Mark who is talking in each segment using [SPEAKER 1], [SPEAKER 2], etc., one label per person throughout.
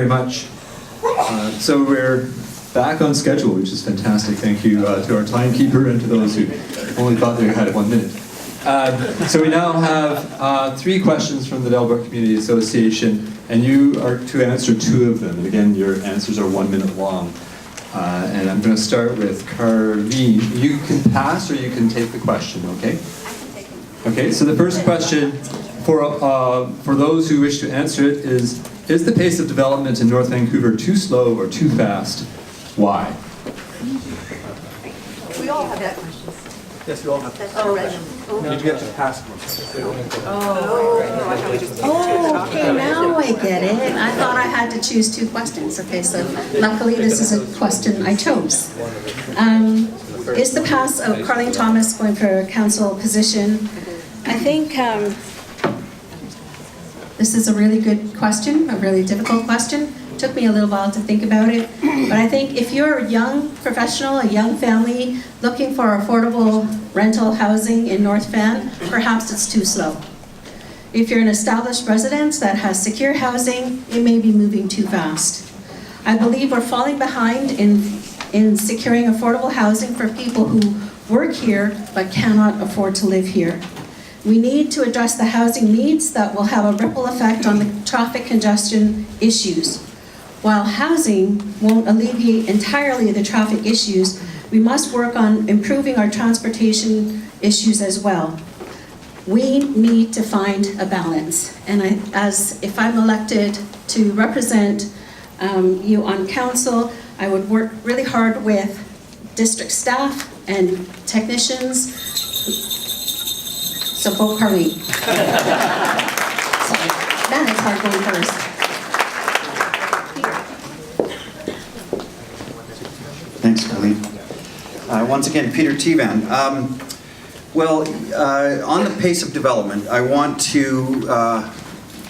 [SPEAKER 1] much. So we're back on schedule, which is fantastic. Thank you to our timekeeper and to those who only thought they had 1 minute. So we now have 3 questions from the Delbrook Community Association, and you are to answer 2 of them. And again, your answers are 1 minute long. And I'm going to start with Carleen. You can pass or you can take the question, okay? I can take it. Okay, so the first question for those who wish to answer it is the pace of development in North Vancouver too slow or too fast? Why?
[SPEAKER 2] We all have that question.
[SPEAKER 3] Yes, you all have that.
[SPEAKER 2] Oh, right.
[SPEAKER 3] You get to pass one.
[SPEAKER 4] Okay, now I get it. I thought I had to choose 2 questions. Okay, so luckily this is a question I chose. Is the pass of Carleen Thomas going for a council position? I think this is a really good question, a really difficult question. It took me a little while to think about it, but I think if you're a young professional, a young family looking for affordable rental housing in North Van, perhaps it's too slow. If you're an established residence that has secure housing, it may be moving too fast. I believe we're falling behind in securing affordable housing for people who work here but cannot afford to live here. We need to address the housing needs that will have a ripple effect on the traffic congestion issues. While housing won't alleviate entirely the traffic issues, we must work on improving our transportation issues as well. We need to find a balance. And if I'm elected to represent you on council, I would work really hard with district staff and technicians. So vote Carleen. Sorry, that is hard going first.
[SPEAKER 5] Thanks, Carleen. Once again, Peter Tevan. On the pace of development, I want to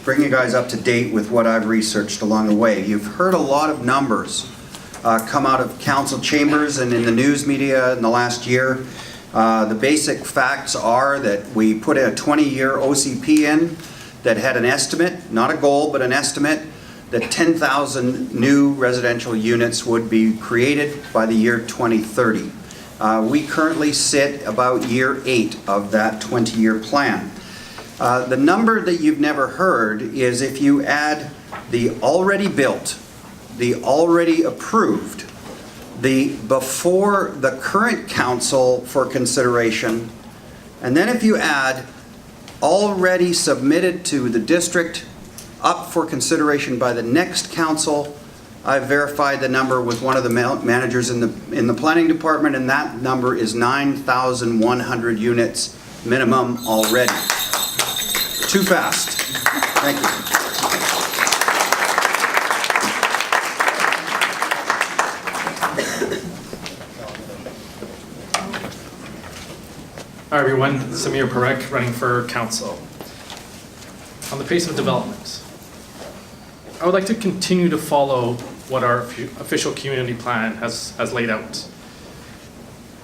[SPEAKER 5] bring you guys up to date with what I've researched along the way. You've heard a lot of numbers come out of council chambers and in the news media in the last year. The basic facts are that we put a 20-year OCP in that had an estimate, not a goal, but an estimate, that 10,000 new residential units would be created by the year 2030. We currently sit about year 8 of that 20-year plan. The number that you've never heard is if you add the already built, the already approved, the before the current council for consideration, and then if you add already submitted to the district up for consideration by the next council, I verified the number with one of the managers in the planning department, and that number is 9,100 units minimum already. Too fast. Thank you.
[SPEAKER 6] Hi everyone, Samir Parek, running for council. On the pace of development, I would like to continue to follow what our official community plan has laid out.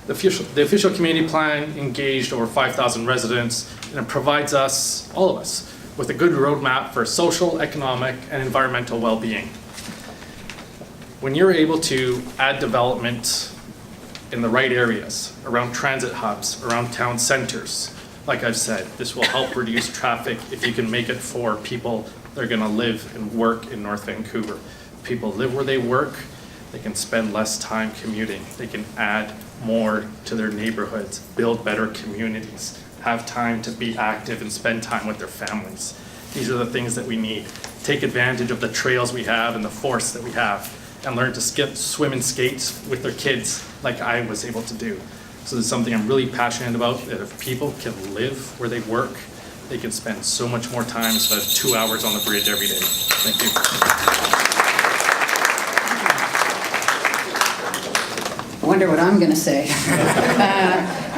[SPEAKER 6] The official community plan engaged over 5,000 residents, and it provides us, all of us, with a good roadmap for social, economic, and environmental well-being. When you're able to add development in the right areas, around transit hubs, around town centers, like I've said, this will help reduce traffic if you can make it for people that are gonna live and work in North Vancouver. People live where they work, they can spend less time commuting, they can add more to their neighborhoods, build better communities, have time to be active and spend time with their families. These are the things that we need. Take advantage of the trails we have and the forests that we have, and learn to swim and skate with their kids like I was able to do. So this is something I'm really passionate about, that if people can live where they work, they can spend so much more time instead of 2 hours on the bridge every day. Thank you.
[SPEAKER 4] I wonder what I'm going to say.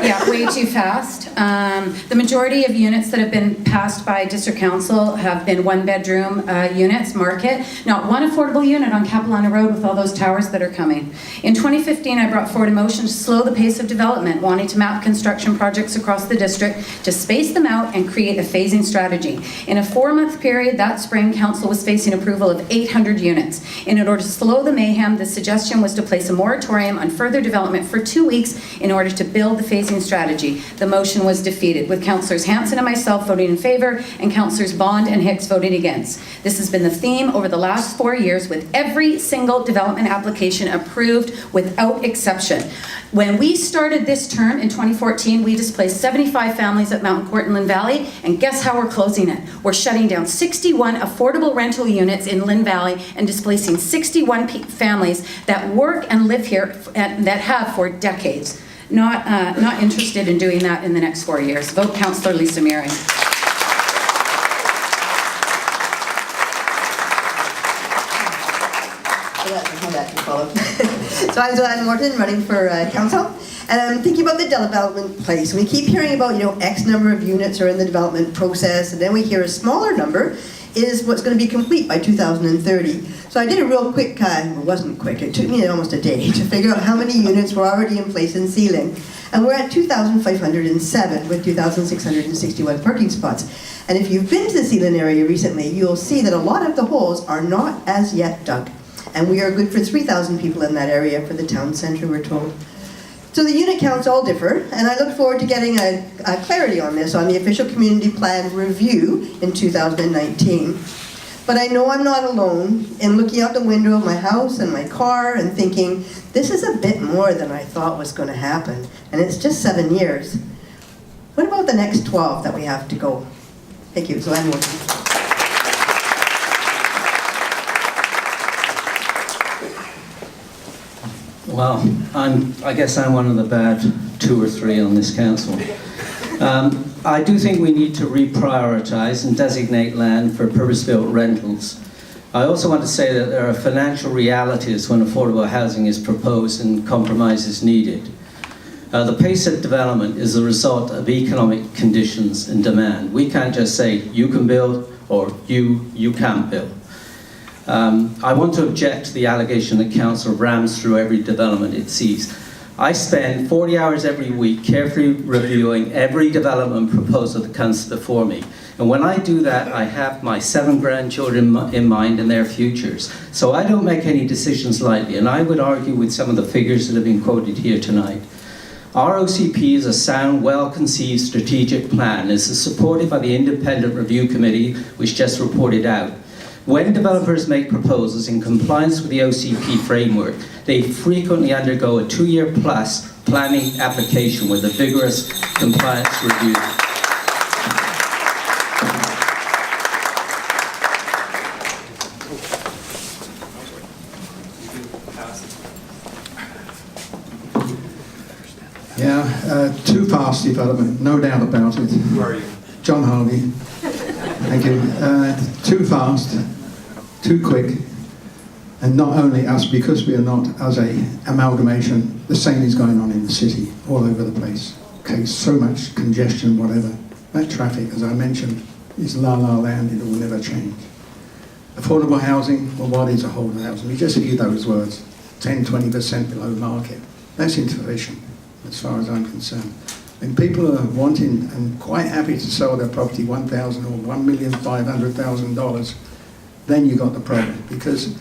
[SPEAKER 2] Yeah, way too fast. The majority of units that have been passed by district council have been one-bedroom units, market. Not one affordable unit on Capilano Road with all those towers that are coming. In 2015, I brought forward a motion to slow the pace of development, wanting to map construction projects across the district, to space them out and create a phasing strategy. In a 4-month period that spring, council was facing approval of 800 units. In order to slow the mayhem, the suggestion was to place a moratorium on further development for 2 weeks in order to build the phasing strategy. The motion was defeated, with Councillors Hanson and myself voting in favor and Councillors Bond and Hicks voting against. This has been the theme over the last 4 years, with every single development application approved without exception. When we started this term in 2014, we displaced 75 families at Mountain Court in Lynn Valley, and guess how we're closing it? We're shutting down 61 affordable rental units in Lynn Valley and displacing 61 families that work and live here and that have for decades. Not interested in doing that in the next 4 years. Vote Councillor Lisa Meering.
[SPEAKER 7] So I'm Joanne Morton, running for council, and I'm thinking about the development place. We keep hearing about, X number of units are in the development process, and then we hear a smaller number is what's going to be complete by 2030. So I did a real quick, it wasn't quick, it took me almost a day to figure out how many units were already in place in Sealing. And we're at 2,507 with 2,661 parking spots. And if you've been to the Sealing area recently, you'll see that a lot of the holes are not as yet dug. And we are good for 3,000 people in that area for the town centre, we're told. So the unit counts all differ, and I look forward to getting a clarity on this on the official community plan review in 2019. But I know I'm not alone in looking out the window of my house and my car and thinking, this is a bit more than I thought was going to happen, and it's just 7 years. What about the next 12 that we have to go? Thank you. So I'm working.
[SPEAKER 8] Well, I guess I'm one of the bad 2 or 3 on this council. I do think we need to reprioritize and designate land for purpose-built rentals. I also want to say that there are financial realities when affordable housing is proposed and compromise is needed. The pace of development is the result of economic conditions and demand. We can't just say, you can build, or you can't build. I want to object to the allegation that council rams through every development it sees. I spend 40 hours every week carefully reviewing every development proposal that comes before me. And when I do that, I have my 7 grandchildren in mind and their futures. So I don't make any decisions lightly, and I would argue with some of the figures that have been quoted here tonight. Our OCP is a sound, well-conceived strategic plan. It's supported by the Independent Review Committee, which just reported out. When developers make proposals in compliance with the OCP framework, they frequently undergo a 2-year plus planning application with a vigorous compliance review.
[SPEAKER 9] Yeah, too fast development, no doubt about it.
[SPEAKER 3] Who are you?
[SPEAKER 9] John Harvey. Thank you. Too fast, too quick, and not only us, because we are not as a amalgamation, the same is going on in the city, all over the place. Okay, so much congestion, whatever. That traffic, as I mentioned, is la-la land, it will never change. Affordable housing, well, what is affordable housing? We just hear those words, 10-20% below market. That's insufficient, as far as I'm concerned. When people are wanting and quite happy to sell their property $1,000 or $1,500,000, then you got the problem. Because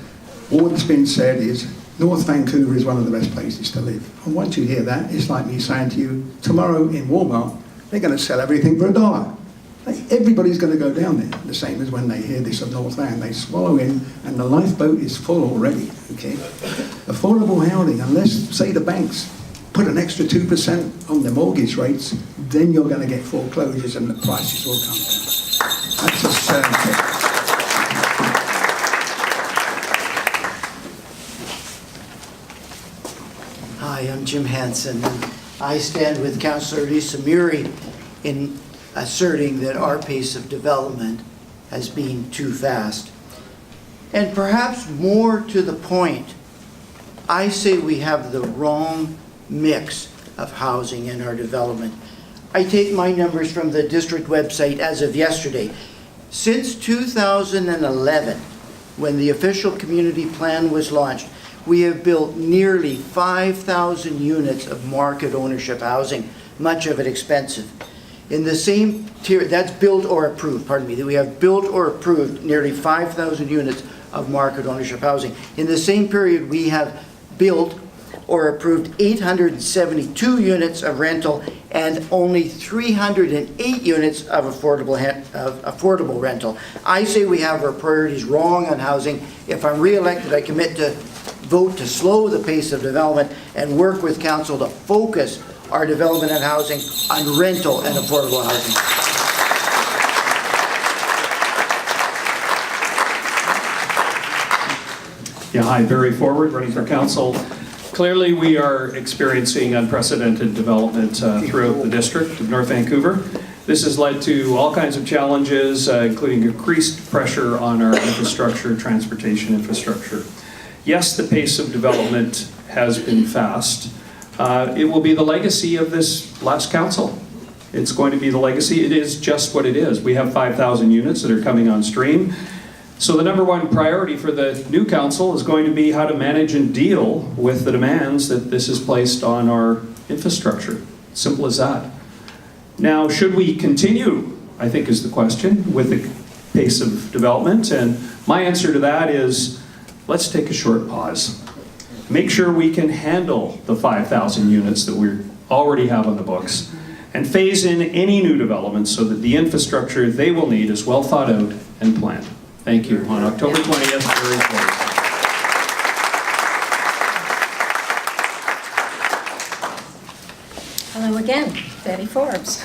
[SPEAKER 9] all that's been said is North Vancouver is one of the best places to live. And once you hear that, it's like me saying to you, tomorrow in Walmart, they're going to sell everything for $1. Everybody's going to go down there. The same as when they hear this of North Van. They swallow in, and the lifeboat is full already. Okay, affordable housing, unless, say, the banks put an extra 2% on the mortgage rates, then you're going to get foreclosures and the prices will come down. That's a certainty.
[SPEAKER 10] Hi, I'm Jim Hansen, and I stand with Councillor Lisa Murray in asserting that our pace of development has been too fast. And perhaps more to the point, I say we have the wrong mix of housing in our development. I take my numbers from the district website as of yesterday. Since 2011, when the official community plan was launched, we have built nearly 5,000 units of market ownership housing, much of it expensive. In the same tier, that's built or approved, pardon me, that we have built or approved nearly 5,000 units of market ownership housing. In the same period, we have built or approved 872 units of rental and only 308 units of affordable rental. I say we have our priorities wrong on housing. If I'm re-elected, I commit to vote to slow the pace of development and work with council to focus our development and housing on rental and affordable housing.
[SPEAKER 11] Yeah, hi, Barry Forward, running for council. Clearly, we are experiencing unprecedented development throughout the district of North Vancouver. This has led to all kinds of challenges, including increased pressure on our infrastructure, transportation infrastructure. Yes, the pace of development has been fast. It will be the legacy of this last council. It's going to be the legacy. It is just what it is. We have 5,000 units that are coming on stream. So the number one priority for the new council is going to be how to manage and deal with the demands that this has placed on our infrastructure. Simple as that. Now, should we continue, I think is the question, with the pace of development? And my answer to that is, let's take a short pause. Make sure we can handle the 5,000 units that we already have on the books and phase in any new developments so that the infrastructure they will need is well thought out and planned. Thank you. On October 20th, very close.
[SPEAKER 12] Hello again, Betty Forbes.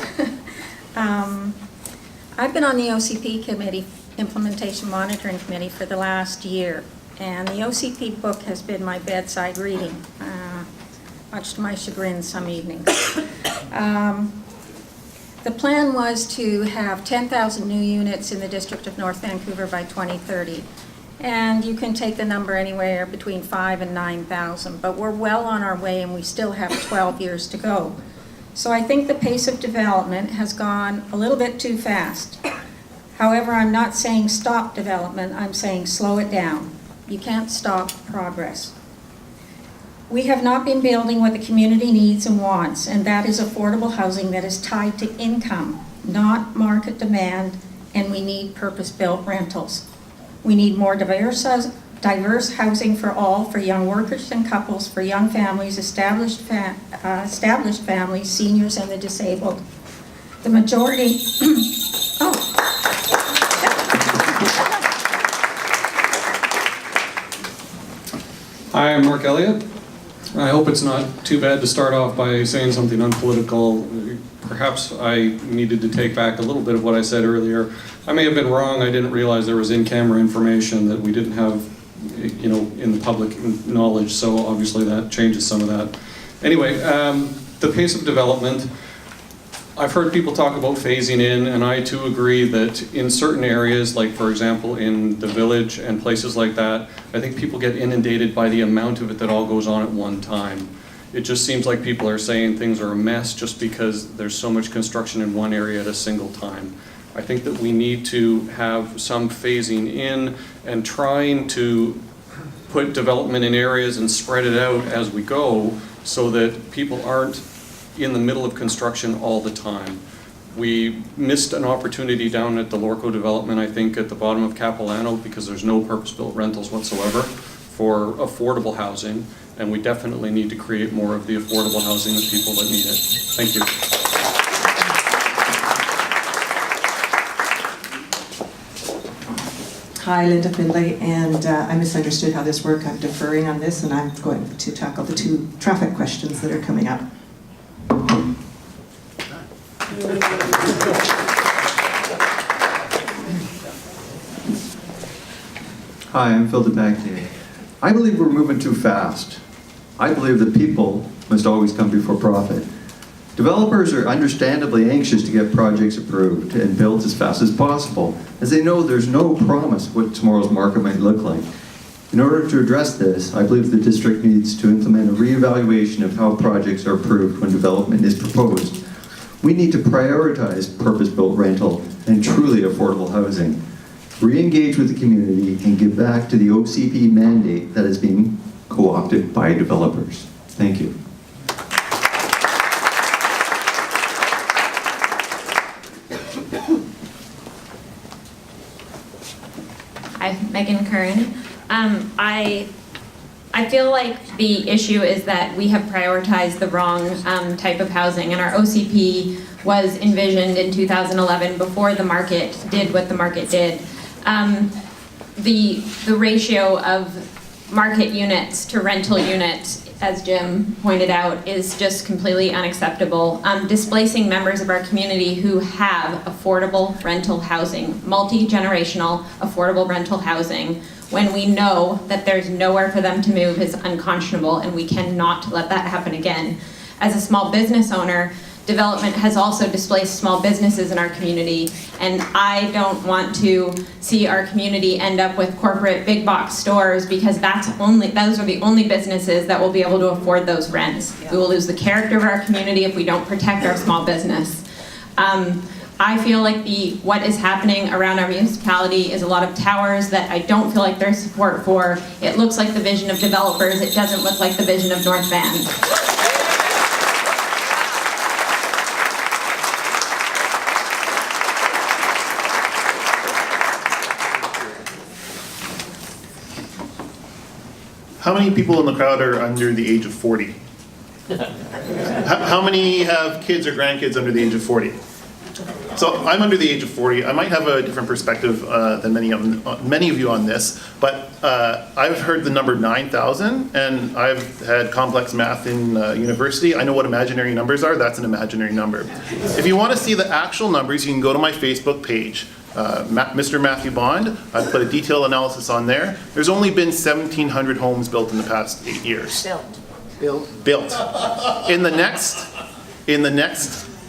[SPEAKER 12] I've been on the OCP committee, Implementation Monitoring Committee, for the last year. And the OCP book has been my bedside reading, much to my chagrin some evenings. The plan was to have 10,000 new units in the District of North Vancouver by 2030. And you can take the number anywhere between 5,000 and 9,000, but we're well on our way and we still have 12 years to go. So I think the pace of development has gone a little bit too fast. However, I'm not saying stop development, I'm saying slow it down. You can't stop progress. We have not been building what the community needs and wants, and that is affordable housing that is tied to income, not market demand, and we need purpose-built rentals. We need more diverse housing for all, for young workers and couples, for young families, established families, seniors, and the disabled. The majority,
[SPEAKER 13] Hi, I'm Mark Elliott. I hope it's not too bad to start off by saying something unpolitical. Perhaps I needed to take back a little bit of what I said earlier. I may have been wrong. I didn't realize there was in-camera information that we didn't have, in the public knowledge, so obviously that changes some of that. Anyway, the pace of development. I've heard people talk about phasing in, and I too agree that in certain areas, like for example in the village and places like that, I think people get inundated by the amount of it that all goes on at one time. It just seems like people are saying things are a mess just because there's so much construction in one area at a single time. I think that we need to have some phasing in and trying to put development in areas and spread it out as we go so that people aren't in the middle of construction all the time. We missed an opportunity down at the Lorco development, I think, at the bottom of Capilano, because there's no purpose-built rentals whatsoever for affordable housing, and we definitely need to create more of the affordable housing of people that need it. Thank you.
[SPEAKER 14] Hi, Linda Findlay, and I misunderstood how this worked. I'm deferring on this, and I'm going to tackle the two traffic questions that are coming up.
[SPEAKER 15] Hi, I'm Phil DeBagnier. I believe we're moving too fast. I believe that people must always come before profit. Developers are understandably anxious to get projects approved and built as fast as possible, as they know there's no promise what tomorrow's market might look like. In order to address this, I believe the district needs to implement a reevaluation of how projects are approved when development is proposed. We need to prioritize purpose-built rental and truly affordable housing, re-engage with the community, and give back to the OCP mandate that is being co-opted by developers. Thank you.
[SPEAKER 16] Hi, Megan Curran. I feel like the issue is that we have prioritized the wrong type of housing, and our OCP was envisioned in 2011 before the market did what the market did. The ratio of market units to rental units, as Jim pointed out, is just completely unacceptable. Displacing members of our community who have affordable rental housing, multi-generational affordable rental housing, when we know that there's nowhere for them to move is unconscionable, and we cannot let that happen again. As a small business owner, development has also displaced small businesses in our community, and I don't want to see our community end up with corporate big box stores, because those are the only businesses that will be able to afford those rents. We will lose the character of our community if we don't protect our small business. I feel like what is happening around our municipality is a lot of towers that I don't feel like there's support for. It looks like the vision of developers. It doesn't look like the vision of North Van.
[SPEAKER 17] How many people in the crowd are under the age of 40? How many have kids or grandkids under the age of 40? So I'm under the age of 40. I might have a different perspective than many of you on this, but I've heard the number 9,000, and I've had complex math in university. I know what imaginary numbers are. That's an imaginary number. If you want to see the actual numbers, you can go to my Facebook page. Mr. Matthew Bond. I've put a detailed analysis on there. There's only been 1,700 homes built in the past 8 years. Built. In the next,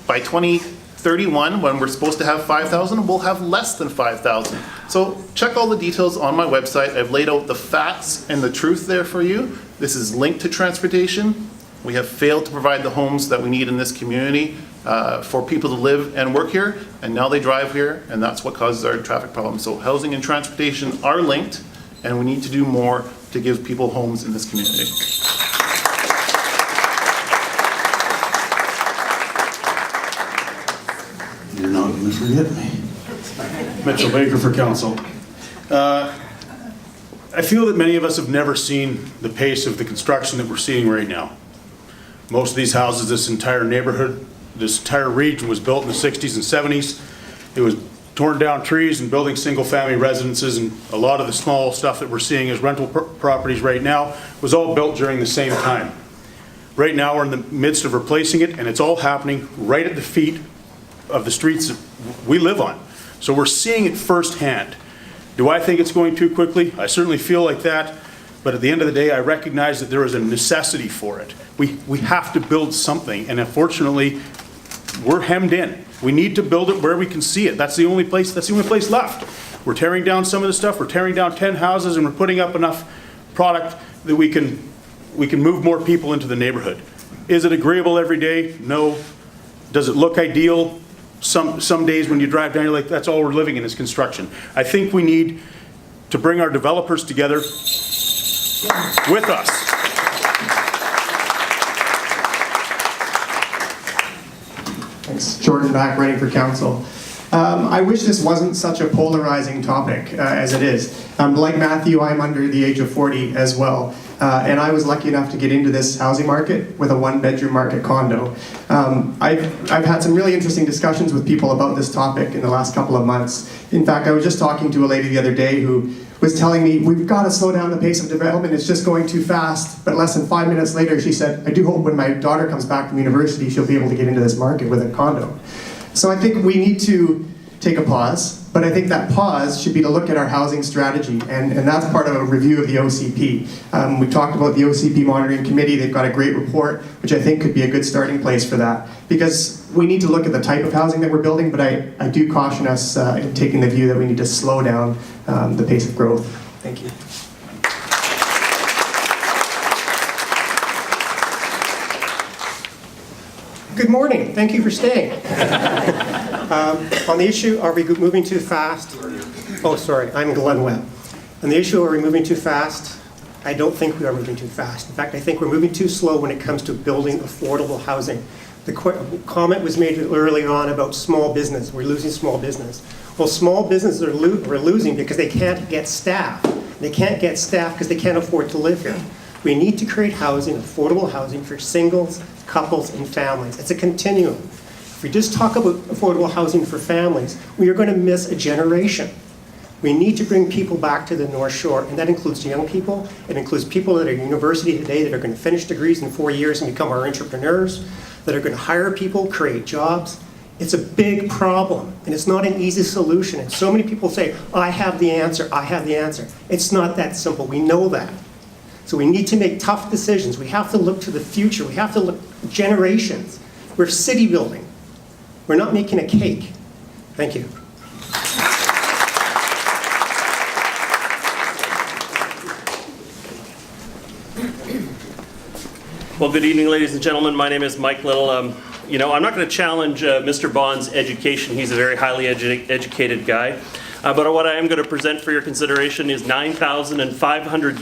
[SPEAKER 17] by 2031, when we're supposed to have 5,000, we'll have less than 5,000. So check all the details on my website. I've laid out the facts and the truth there for you. This is linked to transportation. We have failed to provide the homes that we need in this community for people to live and work here, and now they drive here, and that's what causes our traffic problems. So housing and transportation are linked, and we need to do more to give people homes in this community.
[SPEAKER 18] You're not going to forget me. Mitchell Baker for council. I feel that many of us have never seen the pace of the construction that we're seeing right now. Most of these houses, this entire neighborhood, this entire region was built in the 60s and 70s. It was torn down trees and building single-family residences, and a lot of the small stuff that we're seeing as rental properties right now was all built during the same time. Right now we're in the midst of replacing it, and it's all happening right at the feet of the streets that we live on. So we're seeing it firsthand. Do I think it's going too quickly? I certainly feel like that. But at the end of the day, I recognize that there is a necessity for it. We have to build something, and unfortunately, we're hemmed in. We need to build it where we can see it. That's the only place left. We're tearing down some of the stuff. We're tearing down 10 houses, and we're putting up enough product that we can move more people into the neighborhood. Is it agreeable every day? No. Does it look ideal? Some days when you drive down, you're like, that's all we're living in is construction. I think we need to bring our developers together with us.
[SPEAKER 19] Thanks. Jordan Back, running for council. I wish this wasn't such a polarizing topic as it is. Like Matthew, I'm under the age of 40 as well. And I was lucky enough to get into this housing market with a one-bedroom market condo. I've had some really interesting discussions with people about this topic in the last couple of months. In fact, I was just talking to a lady the other day who was telling me, we've got to slow down the pace of development, it's just going too fast. But less than 5 minutes later, she said, I do hope when my daughter comes back from university, she'll be able to get into this market with a condo. So I think we need to take a pause, but I think that pause should be to look at our housing strategy, and that's part of a review of the OCP. We talked about the OCP Monitoring Committee. They've got a great report, which I think could be a good starting place for that, because we need to look at the type of housing that we're building, but I do caution us in taking the view that we need to slow down the pace of growth. Thank you.
[SPEAKER 20] Good morning. Thank you for staying. On the issue, are we moving too fast? Oh, sorry, I'm Glenn Webb. On the issue, are we moving too fast? I don't think we are moving too fast. In fact, I think we're moving too slow when it comes to building affordable housing. The comment was made early on about small business. We're losing small business. Well, small businesses are losing because they can't get staff. They can't get staff because they can't afford to live here. We need to create housing, affordable housing for singles, couples, and families. It's a continuum. If we just talk about affordable housing for families, we are going to miss a generation. We need to bring people back to the North Shore, and that includes young people. It includes people that are at university today that are going to finish degrees in 4 years and become our entrepreneurs, that are going to hire people, create jobs. It's a big problem, and it's not an easy solution. And so many people say, I have the answer, I have the answer. It's not that simple. We know that. So we need to make tough decisions. We have to look to the future. We have to look generations. We're city building. We're not making a cake. Thank you.
[SPEAKER 21] Well, good evening, ladies and gentlemen. My name is Mike Little. I'm not going to challenge Mr. Bond's education. He's a very highly educated guy. But what I am going to present for your consideration is 9,500